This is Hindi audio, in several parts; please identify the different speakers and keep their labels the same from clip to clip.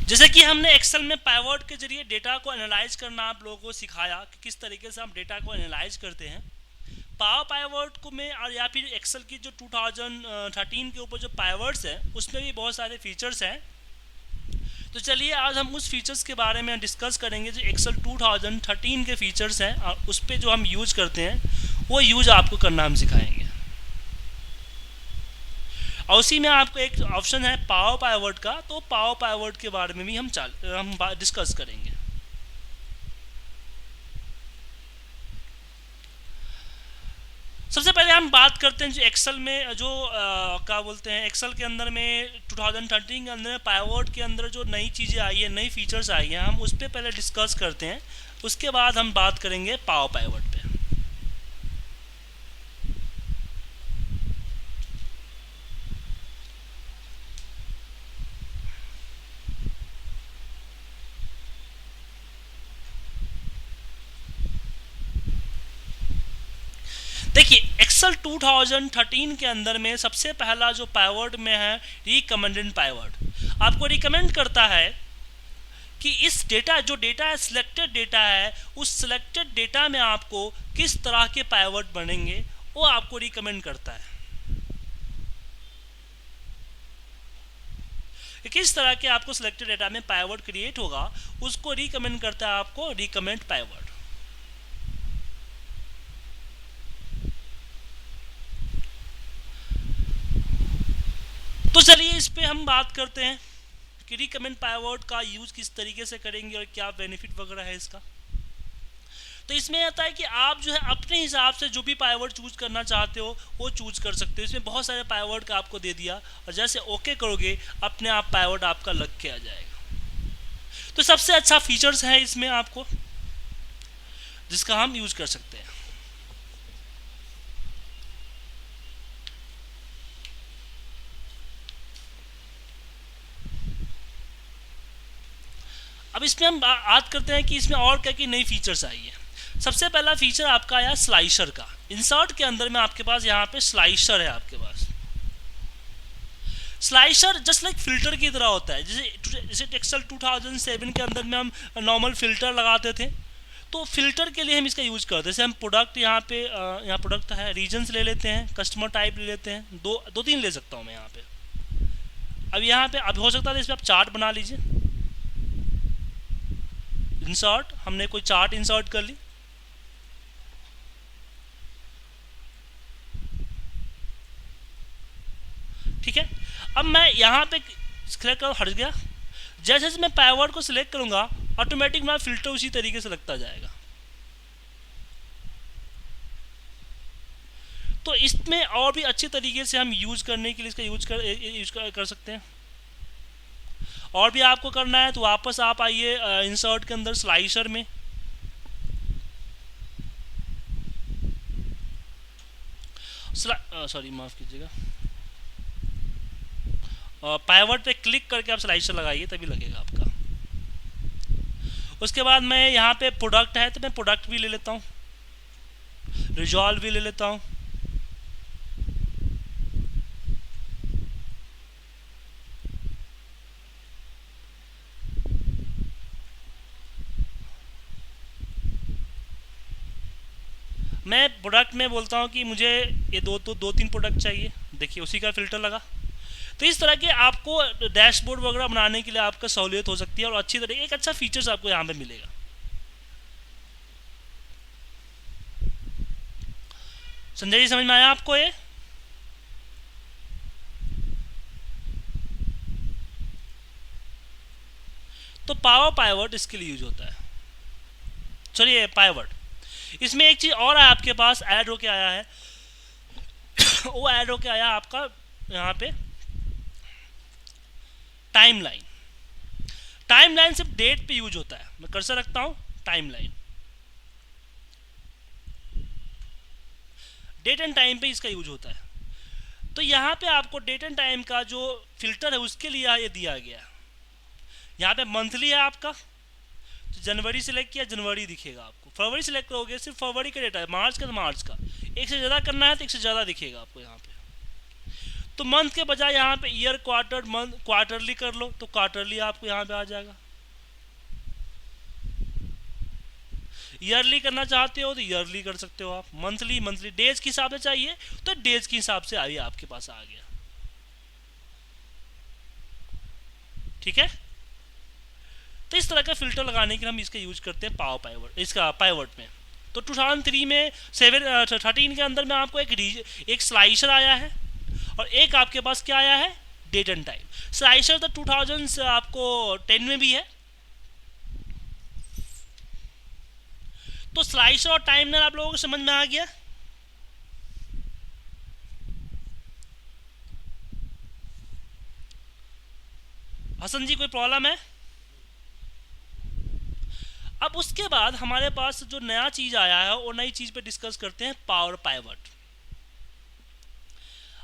Speaker 1: जैसे कि हमने एक्सेल में पाइवट के जरिए डेटा को एनालाइज करना आप लोगों को सिखाया कि किस तरीके से हम डेटा को एनालाइज करते हैं। पावर पाइवट को में और या फिर एक्सेल की जो 2013 के ऊपर जो पाइवट्स है उसमें भी बहुत सारे फीचर्स हैं। तो चलिए आज हम उस फीचर्स के बारे में डिस्कस करेंगे जो एक्सेल 2013 के फीचर्स हैं और उस पर जो हम यूज करते हैं वो यूज आपको करना हम सिखाएंगे। और उसी में आपको एक ऑप्शन है पावर पाइवट का, तो पावर पाइवट के बारे में भी हम डिस्कस करेंगे। सबसे पहले हम बात करते हैं जो एक्सेल में जो क्या बोलते हैं, एक्सेल के अंदर में 2013 के अंदर में पाइवट के अंदर जो नई चीज़ें आई है, नई फीचर्स आई हैं, हम उस पर पहले डिस्कस करते हैं। उसके बाद हम बात करेंगे पावर पाइवट पे। देखिए एक्सेल 2013 के अंदर में सबसे पहला जो पाइवट में है रिकमेंडेड पाइवट। आपको रिकमेंड करता है कि इस डेटा जो डेटा है, सिलेक्टेड डेटा है, उस सिलेक्टेड डेटा में आपको किस तरह के पाइवट बनेंगे वो आपको रिकमेंड करता है। किस तरह के आपको सिलेक्टेड डेटा में पाइवट क्रिएट होगा उसको रिकमेंड करता है आपको रिकमेंड पाइवट। तो चलिए इस पे हम बात करते हैं कि रिकमेंड पाइवट का यूज किस तरीके से करेंगे और क्या बेनिफिट वगैरह है इसका। तो इसमें आता है कि आप जो है अपने हिसाब से जो भी पाइवट चूज करना चाहते हो वो चूज कर सकते हो। इसमें बहुत सारे पाइवट का आपको दे दिया और जैसे ओके करोगे अपने आप पाइवट आपका लग के आ जाएगा। तो सबसे अच्छा फीचर्स है इसमें आपको जिसका हम यूज कर सकते हैं। अब इसमें हम बात करते हैं कि इसमें और क्या क्या नई फीचर्स आई है। सबसे पहला फीचर आपका आया स्लाइसर का। इंसर्ट के अंदर में आपके पास यहाँ पे स्लाइसर है आपके पास। स्लाइसर जस्ट लाइक फिल्टर की तरह होता है। जैसे एक्सेल 2007 के अंदर में हम नॉर्मल फिल्टर लगाते थे, तो फिल्टर के लिए हम इसका यूज करते हैं। जैसे हम प्रोडक्ट यहाँ पे यहाँ प्रोडक्ट है, रीजन्स ले लेते हैं, कस्टमर टाइप ले लेते हैं, दो तीन ले सकता हूँ मैं यहाँ पे। अब यहाँ पे अब हो सकता है इसमें आप चार्ट बना लीजिए। इंसर्ट, हमने कोई चार्ट इंसर्ट कर ली। ठीक है, अब मैं यहाँ पे सिलेक्ट कर हट गया। जैसे जैसे मैं पाइवट को सिलेक्ट करूंगा ऑटोमेटिक मेरा फिल्टर उसी तरीके से लगता जाएगा। तो इसमें और भी अच्छे तरीके से हम यूज करने के लिए इसका यूज कर सकते हैं। और भी आपको करना है तो वापस आप आइए इंसर्ट के अंदर स्लाइसर में। सॉरी माफ कीजिएगा, पाइवट पे क्लिक करके आप स्लाइसर लगाइए तभी लगेगा आपका। उसके बाद मैं यहाँ पे प्रोडक्ट है तो मैं प्रोडक्ट भी ले लेता हूँ, रिजॉल्व भी ले लेता हूँ। मैं प्रोडक्ट में बोलता हूँ कि मुझे ये दो तीन प्रोडक्ट चाहिए। देखिए उसी का फिल्टर लगा। तो इस तरह के आपको डैशबोर्ड वगैरह बनाने के लिए आपका सहूलियत हो सकती है और अच्छी तरह एक अच्छा फीचर्स आपको यहाँ पे मिलेगा। संजय जी समझ में आया आपको ये? तो पावर पाइवट इसके लिए यूज होता है। चलिए पाइवट, इसमें एक चीज और है आपके पास ऐड होके आया है वो ऐड होके आया आपका यहाँ पे टाइमलाइन। टाइमलाइन सिर्फ डेट पे यूज होता है। मैं कर्सर रखता हूँ टाइमलाइन, डेट एंड टाइम पे इसका यूज होता है। तो यहाँ पे आपको डेट एंड टाइम का जो फिल्टर है उसके लिए ये दिया गया। यहाँ पे मंथली है आपका, तो जनवरी सिलेक्ट किया जनवरी दिखेगा आपको। फरवरी सिलेक्ट करोगे सिर्फ फरवरी का डेटा है, मार्च का तो मार्च का। एक से ज़्यादा करना है तो एक से ज़्यादा दिखेगा आपको यहाँ पे। तो मंथ के बजाय यहाँ पे ईयर, क्वार्टर, मंथ, क्वार्टरली कर लो तो क्वार्टरली आपको यहाँ पे आ जाएगा। ईयरली करना चाहते हो तो ईयरली कर सकते हो आप, मंथली मंथली, डेज के हिसाब से चाहिए तो डेज के हिसाब से आइए आपके पास आ गया। ठीक है, तो इस तरह का फिल्टर लगाने के लिए हम इसका यूज करते हैं पावर पाइवट, इसका पाइवट में। तो 2003 में 13 के अंदर में आपको एक स्लाइसर आया है और एक आपके पास क्या आया है, डेट एंड टाइम। स्लाइसर तो 2000 आपको 10 में भी है। तो स्लाइसर और टाइमनर आप लोगों को समझ में आ गया। हसन जी कोई प्रॉब्लम है? अब उसके बाद हमारे पास जो नया चीज आया है वो नई चीज पे डिस्कस करते हैं, पावर पाइवट।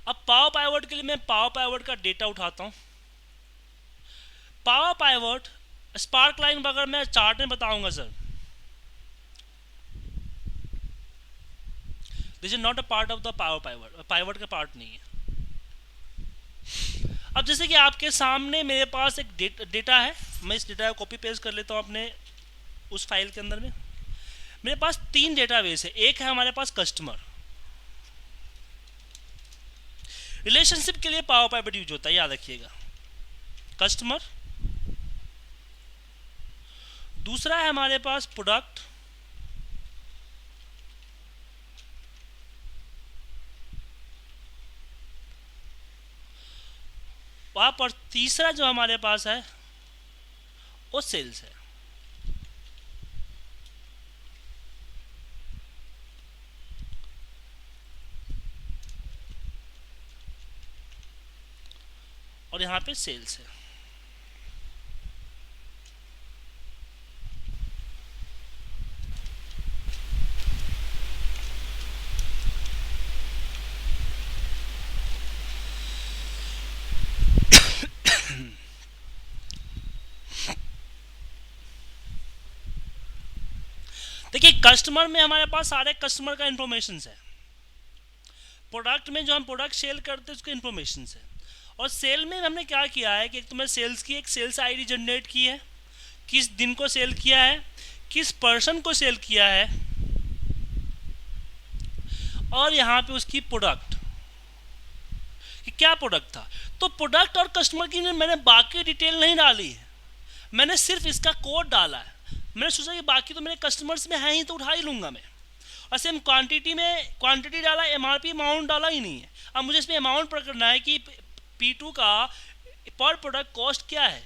Speaker 1: अब पावर पाइवट के लिए मैं पावर पाइवट का डेटा उठाता हूं। पावर पाइवट स्पार्क लाइन अगर मैं चार्ट में बताऊंगा sir, this is not a part of the power pivot, pivot का पार्ट नहीं है। अब जैसे कि आपके सामने मेरे पास एक डेटा है, मैं इस डेटा को कॉपी पेस्ट कर लेता हूं अपने उस फाइल के अंदर में। मेरे पास 3 डेटाबेस है। एक है हमारे पास कस्टमर, रिलेशनशिप के लिए पावर पाइवट यूज होता है, याद रखिएगा, कस्टमर। दूसरा है हमारे पास प्रोडक्ट, वहां पर तीसरा जो हमारे पास है वो सेल्स है। और यहाँ पे सेल्स है। देखिए कस्टमर में हमारे पास सारे कस्टमर का इंफॉर्मेशन है। प्रोडक्ट में जो हम प्रोडक्ट सेल करते हैं उसके इंफॉर्मेशन है। और सेल में हमने क्या किया है कि एक तो मैं सेल्स की एक सेल्स आईडी जनरेट की है, किस दिन को सेल किया है, किस पर्सन को सेल किया है, और यहाँ पे उसकी प्रोडक्ट कि क्या प्रोडक्ट था। तो प्रोडक्ट और कस्टमर की मैंने बाकी डिटेल नहीं डाली है, मैंने सिर्फ इसका कोड डाला है। मैंने सोचा कि बाकी तो मेरे कस्टमर्स में है ही तो उठा ही लूँगा मैं। और सेम क्वांटिटी में क्वांटिटी डाला, एमआरपी अमाउंट डाला ही नहीं है। अब मुझे इसमें अमाउंट पता करना है कि P2 का पर प्रोडक्ट कॉस्ट क्या है,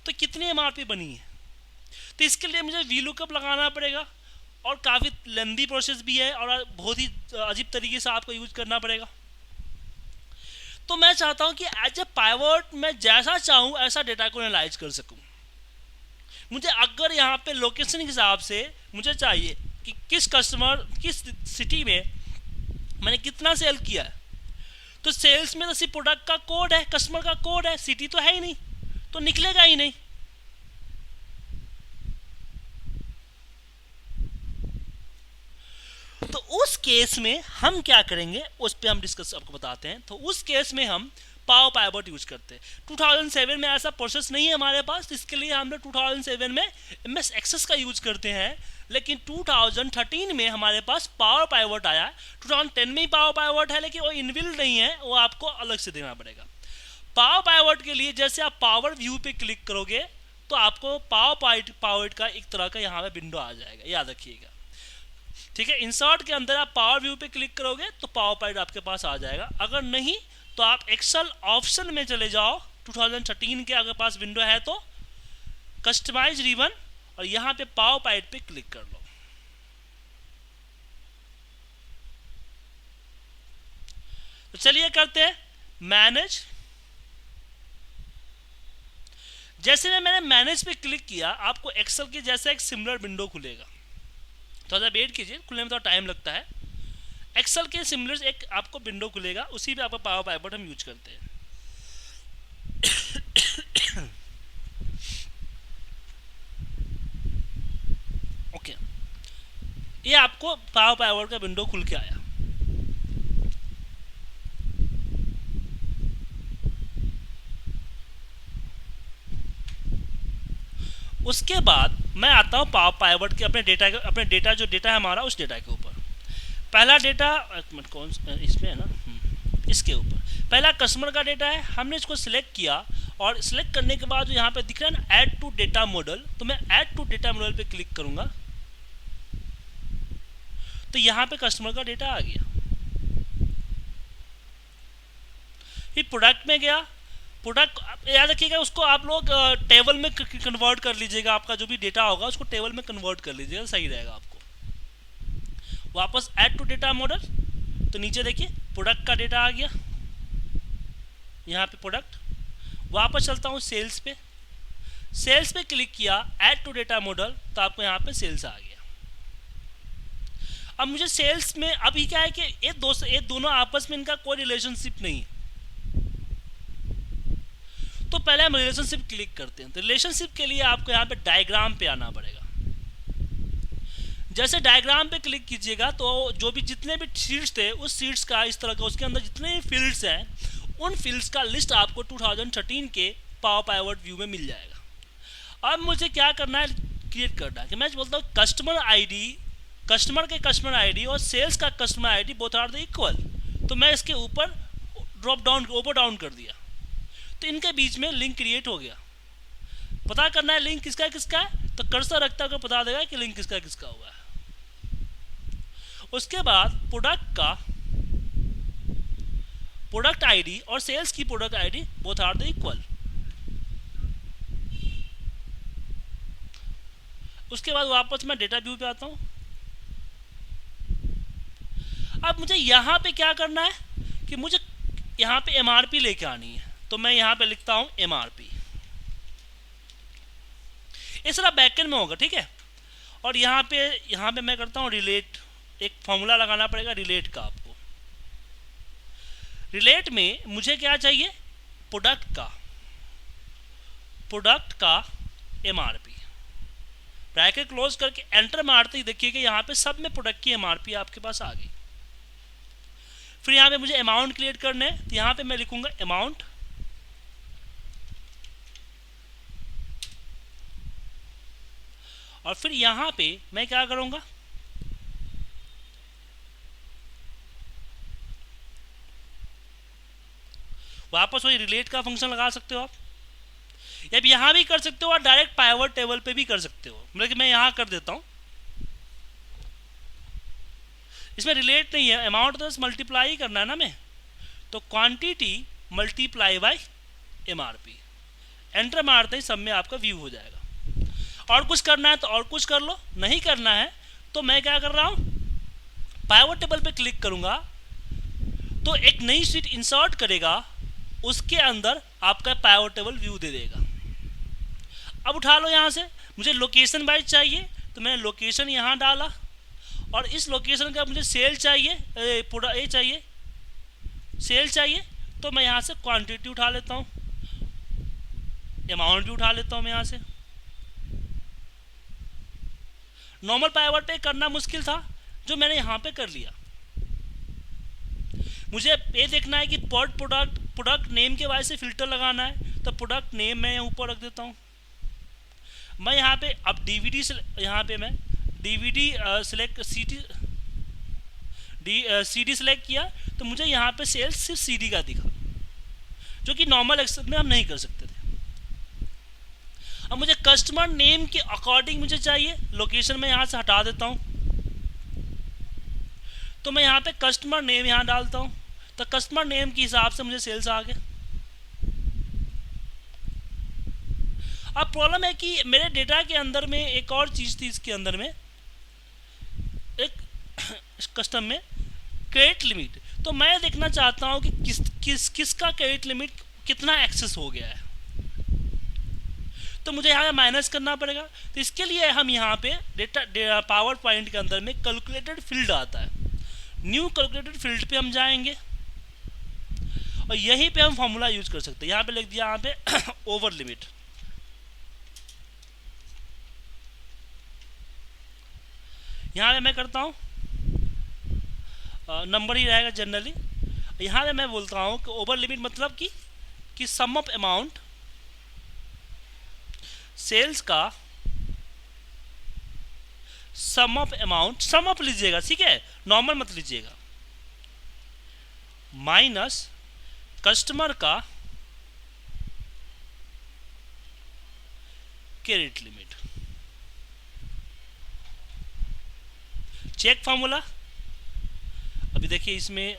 Speaker 1: तो कितनी एमआरपी बनी है। तो इसके लिए मुझे VLOOKUP लगाना पड़ेगा और काफ़ी लेंदी प्रोसेस भी है और बहुत ही अजीब तरीके से आपको यूज करना पड़ेगा। तो मैं चाहता हूँ कि एज ए पाइवट मैं जैसा चाहूँ ऐसा डेटा को एनालाइज कर सकूँ। मुझे अगर यहाँ पे लोकेशन के हिसाब से मुझे चाहिए कि किस कस्टमर किस सिटी में मैंने कितना सेल किया है, तो सेल्स में तो सिर्फ प्रोडक्ट का कोड है, कस्टमर का कोड है, सिटी तो है ही नहीं, तो निकलेगा ही नहीं। तो उस केस में हम क्या करेंगे उस पर हम डिस्कस आपको बताते हैं। तो उस केस में हम पावर पाइवट यूज करते हैं। 2007 में ऐसा प्रोसेस नहीं है हमारे पास, इसके लिए हम लोग 2007 में MS एक्सेस का यूज करते हैं। लेकिन 2013 में हमारे पास पावर पाइवट आया। 2010 में ही पावर पाइवट है, लेकिन वो इनबिल्ट नहीं है, वो आपको अलग से देना पड़ेगा। पावर पाइवट के लिए जैसे आप पावर व्यू पे क्लिक करोगे तो आपको पावर पाइवट का एक तरह का यहाँ पे विंडो आ जाएगा, याद रखिएगा। ठीक है, इंसर्ट के अंदर आप पावर व्यू पे क्लिक करोगे तो पावर पॉइंट आपके पास आ जाएगा। अगर नहीं तो आप एक्सेल ऑप्शन में चले जाओ, 2013 के अगर पास विंडो है तो कस्टमाइज रिबन और यहाँ पे पावर पॉइंट पे क्लिक कर लो। तो चलिए करते हैं मैनेज। जैसे मैंने मैनेज पे क्लिक किया, आपको एक्सेल की जैसा एक सिमिलर विंडो खुलेगा। थोड़ा वेट कीजिए, खुलने में थोड़ा टाइम लगता है। एक्सेल के सिमिलर एक आपको विंडो खुलेगा, उसी पे आपका पावर पाइवट हम यूज करते हैं। ओके, ये आपको पावर पाइवट का विंडो खुल के आया। उसके बाद मैं आता हूँ पाइवट के अपने डेटा जो डेटा है हमारा उस डेटा के ऊपर। पहला डेटा एक मिनट कौन इसमें है ना, इसके ऊपर पहला कस्टमर का डेटा है। हमने इसको सिलेक्ट किया और सिलेक्ट करने के बाद यहाँ पे दिख रहा है ना ऐड टू डेटा मॉडल, तो मैं ऐड टू डेटा मॉडल पे क्लिक करूँगा तो यहाँ पे कस्टमर का डेटा आ गया। फिर प्रोडक्ट में गया, प्रोडक्ट याद रखिएगा उसको आप लोग टेबल में कन्वर्ट कर लीजिएगा, आपका जो भी डेटा होगा उसको टेबल में कन्वर्ट कर लीजिएगा, सही रहेगा आपको। वापस ऐड टू डेटा मॉडल, तो नीचे देखिए प्रोडक्ट का डेटा आ गया, यहाँ पे प्रोडक्ट। वापस चलता हूँ सेल्स पे, सेल्स पे क्लिक किया, ऐड टू डेटा मॉडल, तो आपको यहाँ पे सेल्स आ गया। अब मुझे सेल्स में अभी क्या है कि ये दोनों आपस में इनका कोई रिलेशनशिप नहीं है, तो पहले हम रिलेशनशिप क्लिक करते हैं। तो रिलेशनशिप के लिए आपको यहाँ पे डायग्राम पे आना पड़ेगा। जैसे डायग्राम पे क्लिक कीजिएगा तो जो भी जितने भी शीट्स थे उस शीट्स का इस तरह का उसके अंदर जितने भी फील्ड्स हैं उन फील्ड्स का लिस्ट आपको 2013 के पावर पाइवट व्यू में मिल जाएगा। अब मुझे क्या करना है, क्रिएट करना है कि मैं बोलता हूँ कस्टमर आईडी, कस्टमर के कस्टमर आईडी और सेल्स का customer ID both are the equal. तो मैं इसके ऊपर ड्रॉप डाउन ओवर डाउन कर दिया, तो इनके बीच में लिंक क्रिएट हो गया। पता करना है लिंक किसका किसका है, तो कर्सर रखता हुआ पता देगा कि लिंक किसका किसका हुआ है। उसके बाद प्रोडक्ट आईडी और सेल्स की product ID both are the equal. उसके बाद वापस मैं डेटा व्यू पे आता हूं। अब मुझे यहां पे क्या करना है कि मुझे यहां पे एमआरपी लेके आनी है, तो मैं यहां पे लिखता हूं एमआरपी। इस तरह बैकएंड में होगा, ठीक है। और यहां पे मैं करता हूं रिलेट, एक फॉर्मूला लगाना पड़ेगा रिलेट का आपको। रिलेट में मुझे क्या चाहिए, प्रोडक्ट का एमआरपी। ब्रैकेट क्लोज करके एंटर मारते ही देखिए कि यहाँ पे सब में प्रोडक्ट की एमआरपी आपके पास आ गई। फिर यहाँ पे मुझे अमाउंट क्रिएट करने हैं, तो यहाँ पे मैं लिखूंगा अमाउंट, और फिर यहाँ पे मैं क्या करूंगा, वापस वही रिलेट का फंक्शन लगा सकते हो आप। अब यहां भी कर सकते हो और डायरेक्ट पाइवट टेबल पे भी कर सकते हो, मतलब कि मैं यहां कर देता हूं। इसमें रिलेट नहीं है, अमाउंट तो मल्टीप्लाई ही करना है ना मैं, तो quantity multiply by MRP. Enter मारते ही सब में आपका व्यू हो जाएगा। और कुछ करना है तो और कुछ कर लो, नहीं करना है तो मैं क्या कर रहा हूं, पाइवट टेबल पे क्लिक करूंगा तो एक नई शीट इंसर्ट करेगा, उसके अंदर आपका पाइवट टेबल व्यू दे देगा। अब उठा लो यहाँ से, मुझे लोकेशन वाइज चाहिए तो मैंने लोकेशन यहाँ डाला, और इस लोकेशन का मुझे सेल चाहिए, सेल चाहिए, तो मैं यहाँ से क्वांटिटी उठा लेता हूँ, अमाउंट भी उठा लेता हूँ मैं यहाँ से। नॉर्मल पाइवट पे करना मुश्किल था, जो मैंने यहाँ पे कर लिया। मुझे ये देखना है कि प्रोडक्ट नेम के वजह से फिल्टर लगाना है, तो प्रोडक्ट नेम मैं ऊपर रख देता हूँ। मैं यहाँ पे अब डीवीडी से यहाँ पे मैं डीवीडी सिलेक्ट सीडी सिलेक्ट किया, तो मुझे यहाँ पे सेल्स सिर्फ सीडी का दिखा, जो कि नॉर्मल एक्सेल में हम नहीं कर सकते थे। अब मुझे कस्टमर नेम के अकॉर्डिंग मुझे चाहिए, लोकेशन में यहाँ से हटा देता हूँ, तो मैं यहाँ पे कस्टमर नेम यहाँ डालता हूँ, तो कस्टमर नेम के हिसाब से मुझे सेल्स आ गए। अब प्रॉब्लम है कि मेरे डेटा के अंदर में एक और चीज़ थी, इसके अंदर में एक कस्टम में क्रेडिट लिमिट, तो मैं देखना चाहता हूँ कि किसका क्रेडिट लिमिट कितना एक्सेस हो गया है, तो मुझे यहाँ माइनस करना पड़ेगा। तो इसके लिए हम यहाँ पे डेटा पावर पॉइंट के अंदर में कैलकुलेटेड फील्ड आता है, न्यू कैलकुलेटेड फील्ड पे हम जाएंगे और यहीं पे हम फॉर्मूला यूज कर सकते हैं। यहाँ पे लिख दिया यहाँ पे ओवर लिमिट, यहाँ पे मैं करता हूँ नंबर ही रहेगा जनरली। यहाँ पे मैं बोलता हूँ कि ओवर लिमिट मतलब कि सम ऑफ अमाउंट सेल्स का sum of amount, some of लीजिएगा, ठीक है, नॉर्मल मत लीजिएगा, माइनस कस्टमर का क्रेडिट लिमिट। चेक फॉर्मूला, अभी देखिए इसमें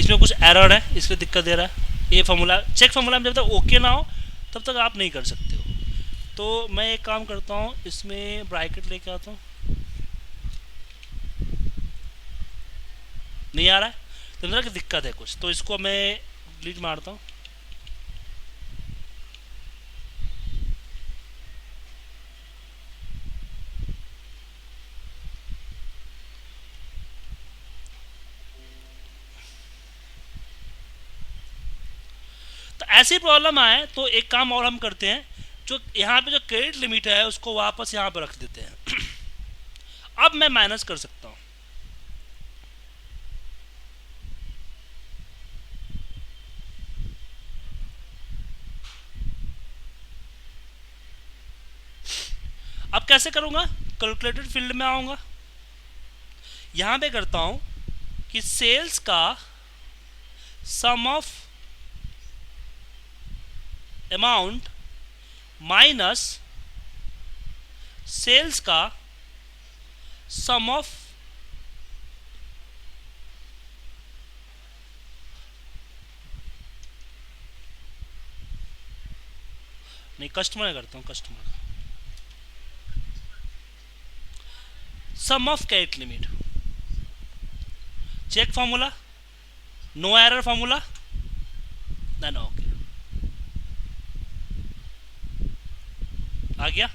Speaker 1: कुछ एरर है, इसलिए दिक्कत दे रहा है। ये फॉर्मूला, चेक फॉर्मूला में जब तक ओके ना हो तब तक आप नहीं कर सकते हो। तो मैं एक काम करता हूँ, इसमें ब्रैकेट लेके आता हूँ, नहीं आ रहा है तो मेरा दिक्कत है कुछ, तो इसको मैं डिलीट मारता हूँ। तो ऐसी प्रॉब्लम आए तो एक काम और हम करते हैं, जो यहाँ पे जो क्रेडिट लिमिट है उसको वापस यहाँ पर रख देते हैं। अब मैं माइनस कर सकता हूँ। अब कैसे करूँगा, कैलकुलेटेड फील्ड में आऊँगा, यहाँ पे करता हूँ कि सेल्स का sum of amount minus sales का सम ऑफ नहीं, कस्टमर करता हूँ, customer sum of credit limit. Check formula, no error formula, then okay, आ गया।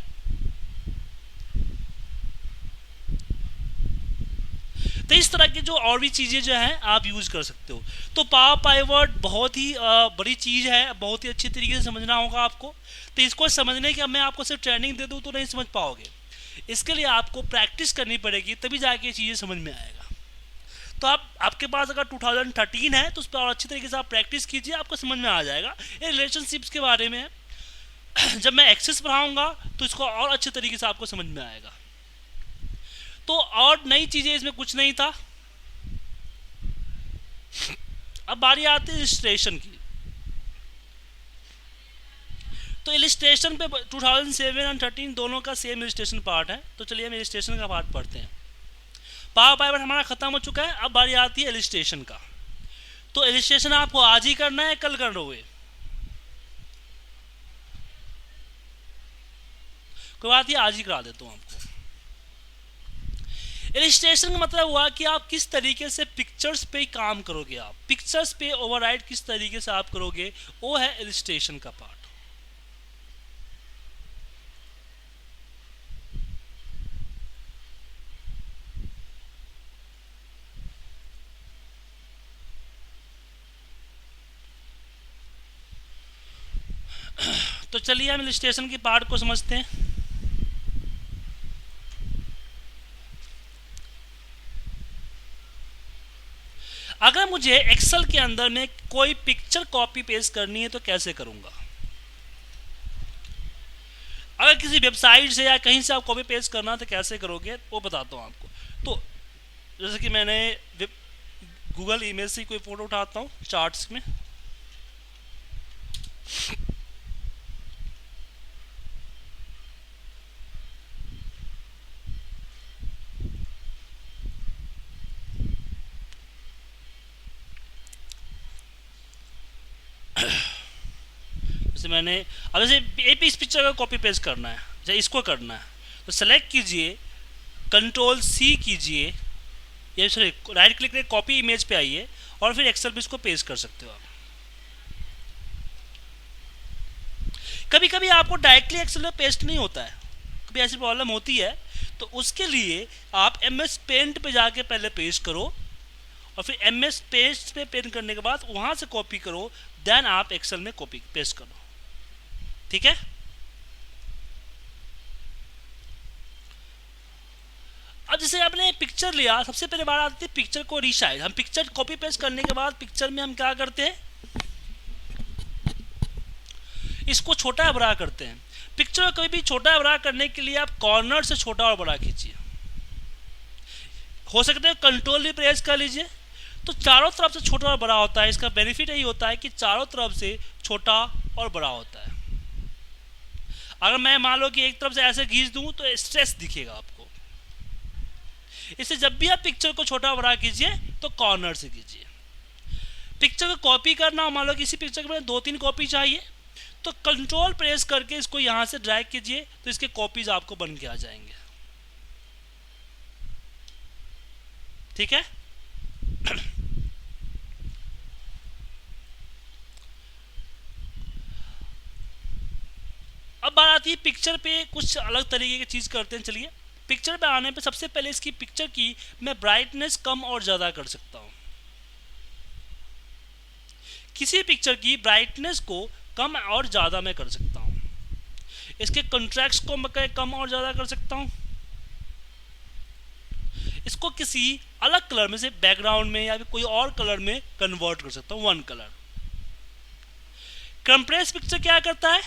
Speaker 1: तो इस तरह की जो और भी चीज़ें जो हैं आप यूज़ कर सकते हो। तो पावर पाइवट बहुत ही बड़ी चीज़ है, बहुत ही अच्छी तरीके से समझना होगा आपको। तो इसको समझने के मैं आपको सिर्फ ट्रेनिंग दे दूँ तो नहीं समझ पाओगे, इसके लिए आपको प्रैक्टिस करनी पड़ेगी, तभी जाके ये चीज़ें समझ में आएगा। तो आपके पास अगर 2013 है तो उस पर और अच्छी तरीके से आप प्रैक्टिस कीजिए, आपको समझ में आ जाएगा। ये रिलेशनशिप्स के बारे में है। जब मैं एक्सेस पढ़ाऊँगा तो इसको और अच्छे तरीके से आपको समझ में आएगा। तो और नई चीज़ें इसमें कुछ नहीं था। अब बारी आती है इलिस्ट्रेशन की। तो इलिस्ट्रेशन पे 2007 और 13 दोनों का सेम इलिस्ट्रेशन पार्ट है। तो चलिए हम इलिस्ट्रेशन का पार्ट पढ़ते हैं। पावर पाइवट हमारा खत्म हो चुका है, अब बारी आती है इलिस्ट्रेशन का। तो इलिस्ट्रेशन आपको आज ही करना है, कल कर लोगे? कोई बात नहीं, आज ही करा देता हूँ आपको। इलिस्ट्रेशन का मतलब हुआ कि आप किस तरीके से पिक्चर्स पे काम करोगे, आप पिक्चर्स पे ओवरराइड किस तरीके से आप करोगे, वो है इलिस्ट्रेशन का पार्ट। तो चलिए हम इलिस्ट्रेशन की पार्ट को समझते हैं। अगर मुझे एक्सेल के अंदर में कोई पिक्चर कॉपी पेस्ट करनी है तो कैसे करूंगा? अगर किसी वेबसाइट से या कहीं से आप कॉपी पेस्ट करना तो कैसे करोगे, वो बताता हूँ आपको। तो जैसे कि मैंने गूगल इमेज से कोई फोटो उठाता हूँ चार्ट्स में, जैसे मैंने अब जैसे इस पिक्चर का कॉपी पेस्ट करना है, जैसे इसको करना है तो सेलेक्ट कीजिए, कंट्रोल सी कीजिए, या सॉरी राइट क्लिक करके कॉपी इमेज पे आइए और फिर एक्सेल पे इसको पेस्ट कर सकते हो आप। कभी कभी आपको डायरेक्टली एक्सेल में पेस्ट नहीं होता है, कभी ऐसी प्रॉब्लम होती है, तो उसके लिए आप MS पेंट पे जाके पहले पेस्ट करो और फिर MS पेस्ट पे पेंट करने के बाद वहाँ से कॉपी करो, देन आप एक्सेल में कॉपी पेस्ट करो, ठीक है? अब जैसे आपने पिक्चर लिया, सबसे पहले बात आती है पिक्चर को रीसाइज। हम पिक्चर कॉपी पेस्ट करने के बाद पिक्चर में हम क्या करते हैं, इसको छोटा या बड़ा करते हैं। पिक्चर को कभी भी छोटा या बड़ा करने के लिए आप कॉर्नर से छोटा और बड़ा खींचिए, हो सकता है कंट्रोल भी प्रेस कर लीजिए, तो चारों तरफ से छोटा और बड़ा होता है। इसका बेनिफिट यही होता है कि चारों तरफ से छोटा और बड़ा होता है। अगर मैं मान लो कि एक तरफ से ऐसे खींच दूं तो स्ट्रेस दिखेगा आपको। इससे जब भी आप पिक्चर को छोटा बड़ा कीजिए तो कॉर्नर से कीजिए। पिक्चर को कॉपी करना, मान लो किसी पिक्चर में 2-3 कॉपी चाहिए, तो कंट्रोल प्रेस करके इसको यहां से ड्रैग कीजिए, तो इसके कॉपीज आपको बन के आ जाएंगे। ठीक है। अब बात आती है पिक्चर पे कुछ अलग तरीके की चीज करते हैं। चलिए, पिक्चर पे आने पे सबसे पहले इसकी पिक्चर की मैं ब्राइटनेस कम और ज्यादा कर सकता हूं। किसी पिक्चर की ब्राइटनेस को कम और ज्यादा मैं कर सकता हूं। इसके कंट्रास्ट को मैं कम और ज्यादा कर सकता हूं। इसको किसी अलग कलर में से बैकग्राउंड में या फिर कोई और कलर में कन्वर्ट कर सकता हूं, वन कलर। कंप्रेस पिक्चर क्या करता है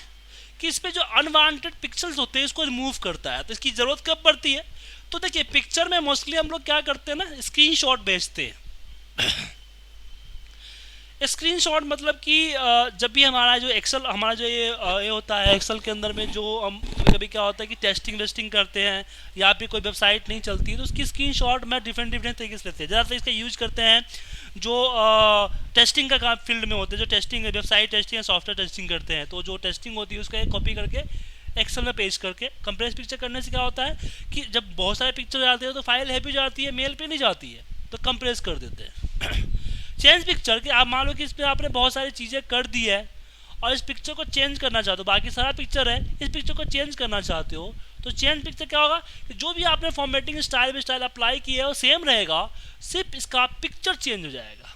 Speaker 1: कि इसमें जो अनवांटेड पिक्सेल्स होते हैं इसको रिमूव करता है। तो इसकी जरूरत कब पड़ती है, तो देखिए पिक्चर में मोस्टली हम लोग क्या करते हैं ना, स्क्रीनशॉट भेजते हैं। स्क्रीनशॉट मतलब कि जब भी हमारा जो एक्सेल, हमारा जो ये होता है एक्सेल के अंदर में, जो हम कभी क्या होता है कि टेस्टिंग वेस्टिंग करते हैं या फिर कोई वेबसाइट नहीं चलती है तो उसकी स्क्रीनशॉट में डिफरेंट तरीके से लेते हैं। ज़्यादातर इसका यूज करते हैं जो टेस्टिंग का काम फील्ड में होते हैं, जो टेस्टिंग वेबसाइट टेस्टिंग या सॉफ्टवेयर टेस्टिंग करते हैं, तो जो टेस्टिंग होती है उसका कॉपी करके एक्सेल में पेस्ट करके। कंप्रेस पिक्चर करने से क्या होता है कि जब बहुत सारे पिक्चर जाते हैं तो फाइल हैवी जाती है, मेल पे नहीं जाती है, तो कंप्रेस कर देते हैं। चेंज पिक्चर कि आप मान लो कि इस पर आपने बहुत सारी चीज़ें कर दी है और इस पिक्चर को चेंज करना चाहते हो, बाकी सारा पिक्चर है, इस पिक्चर को चेंज करना चाहते हो, तो चेंज पिक्चर क्या होगा कि जो भी आपने फॉर्मेटिंग स्टाइल अप्लाई किया है वो सेम रहेगा, सिर्फ इसका पिक्चर चेंज हो जाएगा।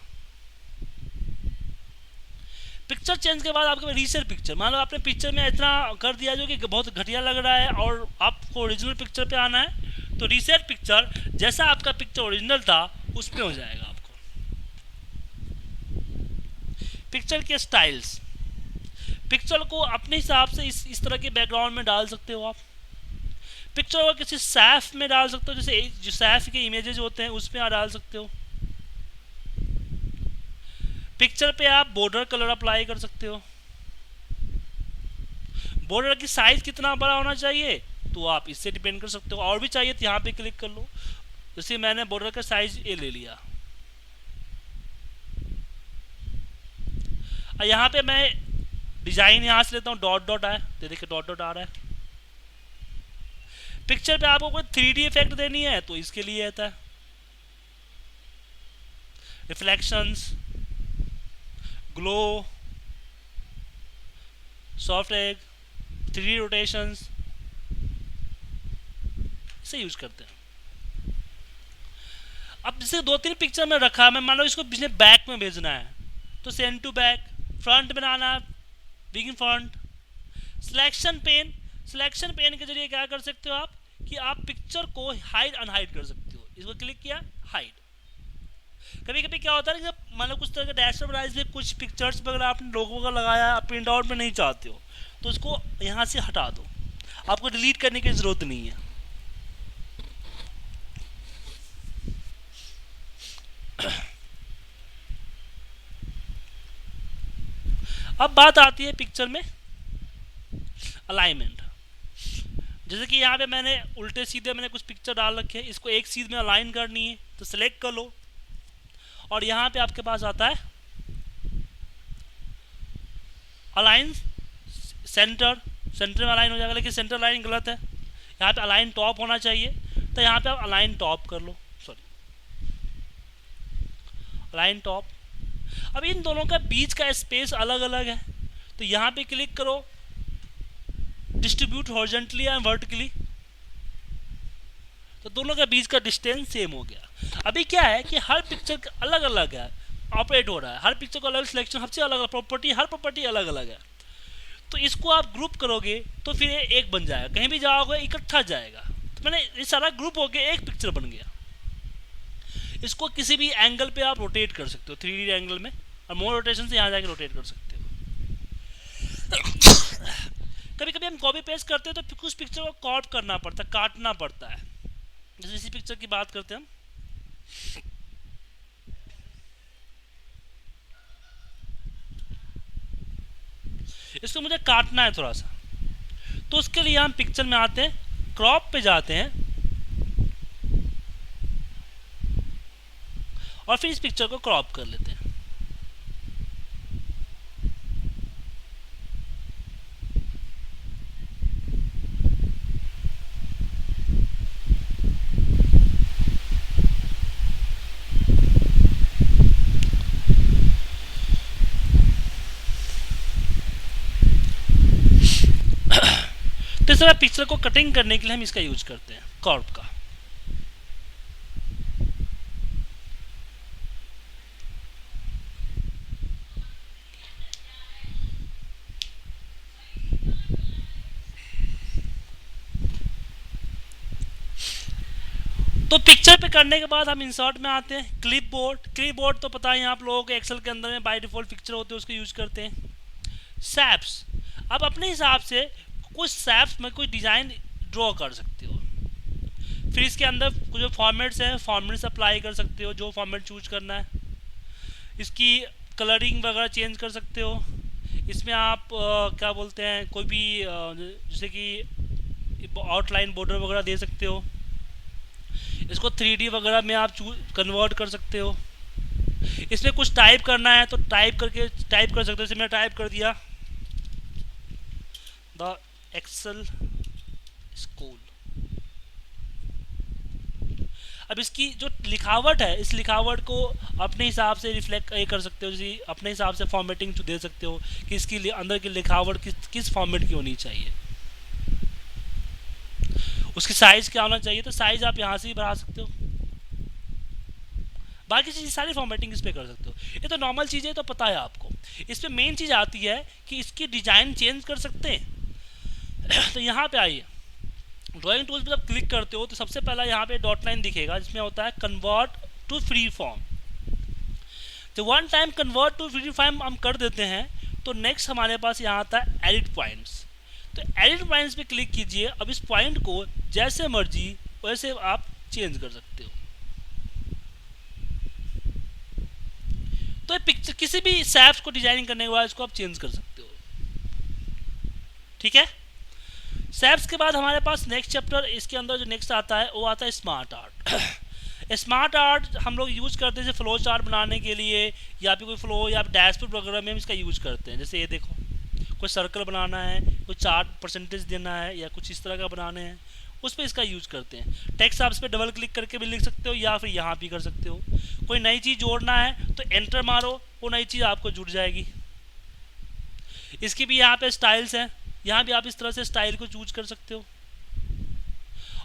Speaker 1: पिक्चर चेंज के बाद आपके रीसेट पिक्चर, मान लो आपने पिक्चर में इतना कर दिया जो कि बहुत घटिया लग रहा है और आपको ओरिजिनल पिक्चर पे आना है, तो रीसेट पिक्चर जैसा आपका पिक्चर ओरिजिनल था उसमें हो जाएगा। आपको पिक्चर के स्टाइल्स, पिक्चर को अपने हिसाब से इस तरह के बैकग्राउंड में डाल सकते हो आप। पिक्चर को किसी सैफ में डाल सकते हो, जैसे जो सैफ के इमेजेस होते हैं उसमें आप डाल सकते हो। पिक्चर पे आप बॉर्डर कलर अप्लाई कर सकते हो। बॉर्डर की साइज कितना बड़ा होना चाहिए तो आप इससे डिपेंड कर सकते हो, और भी चाहिए तो यहाँ पे क्लिक कर लो। जैसे मैंने बॉर्डर का साइज ये ले लिया, और यहाँ पे मैं डिजाइन यहाँ से लेता हूँ, डॉट डॉट आए, तो देखिए डॉट डॉट आ रहा है। पिक्चर पे आपको कोई 3D इफेक्ट देनी है तो इसके लिए आता है reflections, glow, soft egg, 3D rotations, इसे यूज करते हैं। अब जैसे 2-3 पिक्चर में रखा है, मैं मान लो इसको बैक में भेजना है तो सेंड टू बैक, फ्रंट बनाना, बिगिन फ्रंट। सिलेक्शन पेन के जरिए क्या कर सकते हो आप कि आप पिक्चर को हाइड अनहाइड कर सकते हो। इसको क्लिक किया, हाइड। कभी कभी क्या होता है जब मान लो कुछ तरह का डैशबोर्ड बनाया, इसलिए कुछ पिक्चर्स वगैरह आपने लोगों का लगाया, आप प्रिंट आउट में नहीं चाहते हो तो उसको यहाँ से हटा दो, आपको डिलीट करने की जरूरत नहीं है। अब बात आती है पिक्चर में अलाइनमेंट। जैसे कि यहाँ पे मैंने उल्टे सीधे मैंने कुछ पिक्चर डाल रखे हैं, इसको एक सीध में अलाइन करनी है तो सिलेक्ट कर लो, और यहाँ पे आपके पास आता है अलाइन सेंटर में अलाइन हो जाएगा, लेकिन सेंटर अलाइन गलत है, यहाँ पे अलाइन टॉप होना चाहिए, तो यहाँ पे आप अलाइन टॉप कर लो, अलाइन टॉप। अब इन दोनों का बीच का स्पेस अलग अलग है, तो यहाँ पे क्लिक करो, डिस्ट्रीब्यूट हॉरिजॉन्टली एंड वर्टिकली, तो दोनों का बीच का डिस्टेंस सेम हो गया। अभी क्या है कि हर पिक्चर अलग अलग है, ऑपरेट हो रहा है, हर पिक्चर को अलग सिलेक्शन, सबसे अलग प्रॉपर्टी, हर प्रॉपर्टी अलग अलग है, तो इसको आप ग्रुप करोगे तो फिर एक बन जाएगा, कहीं भी जाओगे इकट्ठा जाएगा। तो मैंने ये सारा ग्रुप हो गया, एक पिक्चर बन गया। इसको किसी भी एंगल पे आप रोटेट कर सकते हो, 3D एंगल में, और मोर रोटेशन से यहाँ जाके रोटेट कर सकते हो। कभी कभी हम कॉपी पेस्ट करते हैं तो कुछ पिक्चर को क्रॉप करना पड़ता है, काटना पड़ता है। जैसे इसी पिक्चर की बात करते हैं हम, इसको मुझे काटना है थोड़ा सा, तो उसके लिए हम पिक्चर में आते हैं, क्रॉप पे जाते हैं और फिर इस पिक्चर को क्रॉप कर लेते हैं। तो इस तरह पिक्चर को कटिंग करने के लिए हम इसका यूज करते हैं, क्रॉप का। तो पिक्चर पे करने के बाद हम इंसर्ट में आते हैं, क्लिप बोर्ड तो पता है आप लोगों को एक्सेल के अंदर में बाय डिफॉल्ट पिक्चर होते हैं, उसको यूज करते हैं। सैप्स, अब अपने हिसाब से कुछ सैप्स में कोई डिजाइन ड्रॉ कर सकते हो, फिर इसके अंदर कुछ जो फॉर्मेट्स हैं फॉर्मेट्स अप्लाई कर सकते हो, जो फॉर्मेट चूज करना है। इसकी कलरिंग वगैरह चेंज कर सकते हो। इसमें आप क्या बोलते हैं, कोई भी जैसे कि आउटलाइन बॉर्डर वगैरह दे सकते हो। इसको 3D वगैरह में आप कन्वर्ट कर सकते हो। इसमें कुछ टाइप करना है तो टाइप कर सकते हो। जैसे मैंने टाइप कर दिया द एक्सेल स्कूल। अब इसकी जो लिखावट है, इस लिखावट को अपने हिसाब से रिफ्लेक्ट कर सकते हो, जैसे अपने हिसाब से फॉर्मेटिंग दे सकते हो कि इसकी अंदर की लिखावट किस फॉर्मेट की होनी चाहिए, उसकी साइज क्या होना चाहिए। तो साइज आप यहाँ से ही बढ़ा सकते हो, बाकी चीज़ सारी फॉर्मेटिंग इस पर कर सकते हो। ये तो नॉर्मल चीज़ें तो पता है आपको। इस पर मेन चीज़ आती है कि इसकी डिज़ाइन चेंज कर सकते हैं। तो यहाँ पे आइए, ड्राइंग टूल्स पे जब क्लिक करते हो तो सबसे पहला यहाँ पे डॉट लाइन दिखेगा जिसमें होता है कन्वर्ट टू फ्री फॉर्म। तो one time convert to free form हम कर देते हैं तो नेक्स्ट हमारे पास यहाँ आता है एडिट पॉइंट्स। तो एडिट पॉइंट्स पे क्लिक कीजिए। अब इस पॉइंट को जैसे मर्जी वैसे आप चेंज कर सकते हो। तो पिक्चर किसी भी सैप्स को डिजाइनिंग करने के बाद इसको आप चेंज कर सकते हो, ठीक है। सैप्स के बाद हमारे पास नेक्स्ट चैप्टर, इसके अंदर जो नेक्स्ट आता है वो आता है स्मार्ट आर्ट। स्मार्ट आर्ट हम लोग यूज करते हैं जैसे फ्लो चार्ट बनाने के लिए, या फिर कोई फ्लो या डैशबोर्ड वगैरह में हम इसका यूज करते हैं। जैसे ये देखो, कोई सर्कल बनाना है, कोई चार्ट परसेंटेज देना है, या कुछ इस तरह का बनाने हैं, उस पर इसका यूज करते हैं। टेक्स्ट आप इस पर डबल क्लिक करके भी लिख सकते हो या फिर यहाँ भी कर सकते हो। कोई नई चीज़ जोड़ना है तो एंटर मारो, वो नई चीज़ आपको जुड़ जाएगी। इसकी भी यहाँ पे स्टाइल्स हैं, यहाँ भी आप इस तरह से स्टाइल को चूज कर सकते हो।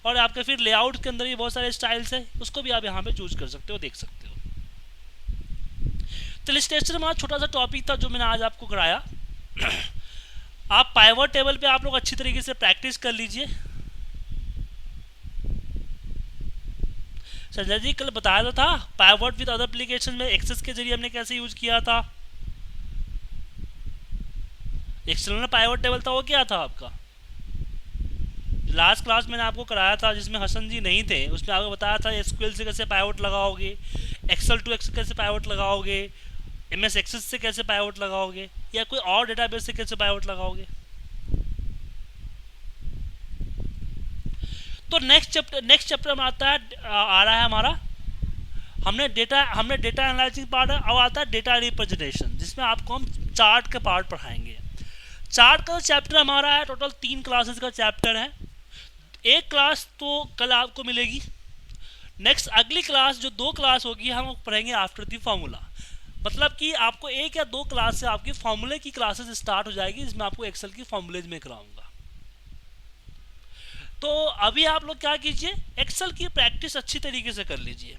Speaker 1: और आपके फिर लेआउट के अंदर भी बहुत सारे स्टाइल्स हैं, उसको भी आप यहाँ पे चूज कर सकते हो, देख सकते हो। तो इलस्ट्रेशन हमारा छोटा सा टॉपिक था जो मैंने आज आपको कराया। आप पाइवट टेबल पे आप लोग अच्छी तरीके से प्रैक्टिस कर लीजिए। संजय जी कल बताया तो था पाइवट विद अदर एप्लीकेशन में एक्सेस के जरिए हमने कैसे यूज किया था। एक्सटर्नल पाइवट टेबल था वो क्या था आपका, लास्ट क्लास मैंने आपको कराया था जिसमें हसन जी नहीं थे, उसमें आपको बताया था एसक्यूएल से कैसे पाइवट लगाओगे, एक्सेल टू एक्सेल कैसे पाइवट लगाओगे, एमएस एक्सेस से कैसे पाइवट लगाओगे, या कोई और डेटाबेस से कैसे पाइवट लगाओगे। तो नेक्स्ट चैप्टर में आता है आ रहा है हमारा, हमने डेटा एनालिसिस पार्ट, अब आता है डेटा रिप्रेजेंटेशन जिसमें आपको हम चार्ट के पार्ट पढ़ाएंगे। चार्ट का चैप्टर हमारा है टोटल 3 क्लासेस का चैप्टर है। एक क्लास तो कल आपको मिलेगी, नेक्स्ट अगली क्लास जो 2 क्लास होगी हम पढ़ेंगे आफ्टर दी फार्मूला। मतलब कि आपको 1 या 2 क्लास से आपकी फार्मूले की क्लासेस स्टार्ट हो जाएगी जिसमें आपको एक्सेल की फार्मूलेज में कराऊंगा। तो अभी आप लोग क्या कीजिए, एक्सेल की प्रैक्टिस अच्छी तरीके से कर लीजिए।